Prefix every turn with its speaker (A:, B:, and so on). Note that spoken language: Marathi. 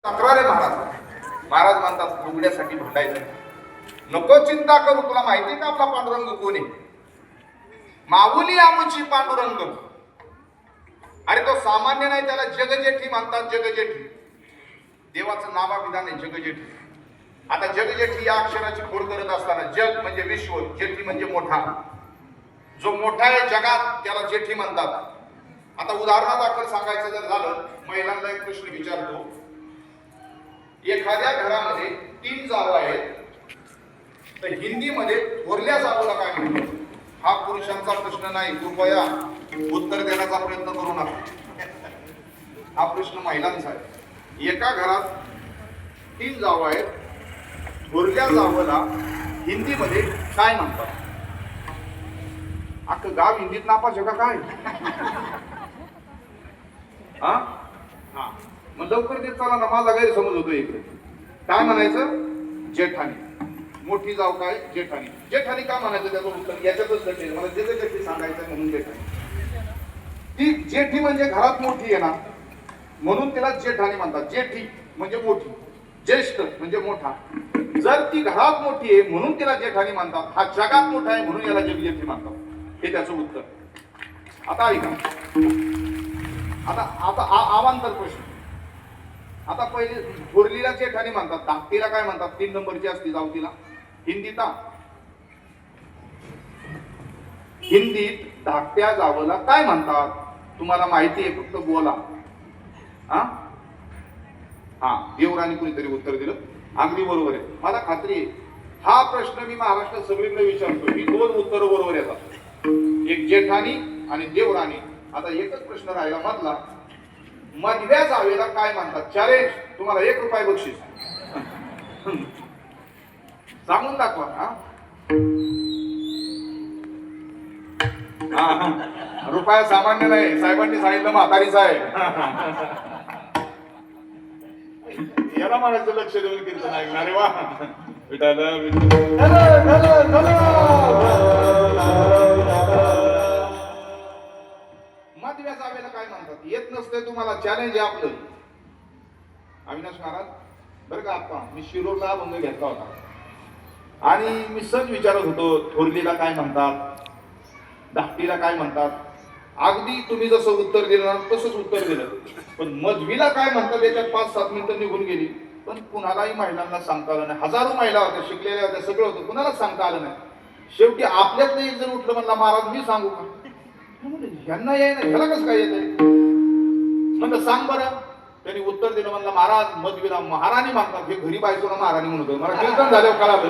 A: तक्रार आहे महाराज. महाराज म्हणतात लुगड्यासाठी भांडायचं नको, चिंता करू. तुला माहिती का आपला पांडुरंग कोण आहे? माऊली आमुची पांडुरंग. अरे तो सामान्य नाही, त्याला जगजेठी म्हणतात. जगजेठी देवाचं नावाविधान आहे. जगजेठी. आता जगजेठी या अक्षराची खोड करत असताना जग म्हणजे विश्व, जेठी म्हणजे मोठा. जो मोठा आहे जगात त्याला जेठी म्हणतात. आता उदाहरणादाखल सांगायचं जर झालं, महिलांना एक प्रश्न विचारतो. एखाद्या घरामध्ये 3 जावा आहेत, तर हिंदीमध्ये थोरल्या जावला काय म्हणतात? हा पुरुषांचा प्रश्न नाही, कृपया उत्तर देण्याचा प्रयत्न करू नका. हा प्रश्न महिलांचा आहे. एका घरात 3 जावा आहेत, थोरल्या जावला हिंदीमध्ये काय म्हणतात? अख्खं गाव हिंदीत नापास आहे का काय? हा, मग लवकर देत चला ना, माझा गैरसमज होतो इकडे. काय म्हणायचं? जेठानी. मोठी जाव काय? जेठानी. जेठानी का म्हणायचं? त्याचं उत्तर याच्यातच लक्षात. मला जेठी सांगायचं म्हणून जेठानी. ती जेठी म्हणजे घरात मोठी आहे ना, म्हणून तिला जेठानी म्हणतात. जेठी म्हणजे मोठी, ज्येष्ठ म्हणजे मोठा. जर ती घरात मोठी आहे म्हणून तिला जेठानी म्हणतात. हा जगात मोठा आहे म्हणून याला जगजेठी म्हणतात. हे त्याचं उत्तर. आता ऐका, आता अवांतर प्रश्न. आता पहिले थोरलीला जेठानी म्हणतात, धाकटीला काय म्हणतात? 3 नंबरची असती जाऊ तिला. हिंदीत धाकट्या जावला काय म्हणतात? तुम्हाला माहिती आहे, फक्त बोला. हा देवरानी कुणीतरी उत्तर दिलं. अगदी बरोबर आहे, मला खात्री आहे. हा प्रश्न मी महाराष्ट्रात सगळीकडे विचारतो. ही 2 उत्तर बरोबर येतात, एक जेठानी आणि देवरानी. आता एकच प्रश्न राहिला मधला, मधव्या जावेला काय म्हणतात? चॅलेंज, तुम्हाला 1 रुपया बक्षीस. सांगून दाखवा. रुपया सामान्य नाही, साहेबांनी सांगितलं म्हातारीचा आहे. याला म्हणायचं लक्ष देऊन कीर्तन ऐकणार. वा मधव्या जावेला काय म्हणतात? येत नसते तुम्हाला, चॅलेंज आहे आपलं. अविनाश महाराज बरं का, आता मी शिरोडला अभंग घेतला होता आणि मी सहज विचारत होतो, थोरलीला काय म्हणतात, धाकटीला काय म्हणतात. अगदी तुम्ही जसं उत्तर दिलं ना तसंच उत्तर दिलं. पण मधवीला काय म्हणतात याच्यात 5-7 मिनिटं निघून गेली. पण कुणालाही महिलांना सांगता आलं नाही. हजारो महिला होत्या, शिकलेल्या होत्या, सगळं होतं, कुणालाच सांगता आलं नाही. शेवटी आपल्यातलं एक जण उठलं, म्हणला महाराज मी सांगू का? ह्यांना ये ना, ह्याला कसं काय येत? म्हणलं सांग बरं. त्यांनी उत्तर दिलं, म्हणलं महाराज मधवीला महाराणी म्हणतात. हे घरी बायकोला महाराणी म्हणतो. मला कीर्तन झाल्यावर कळालं.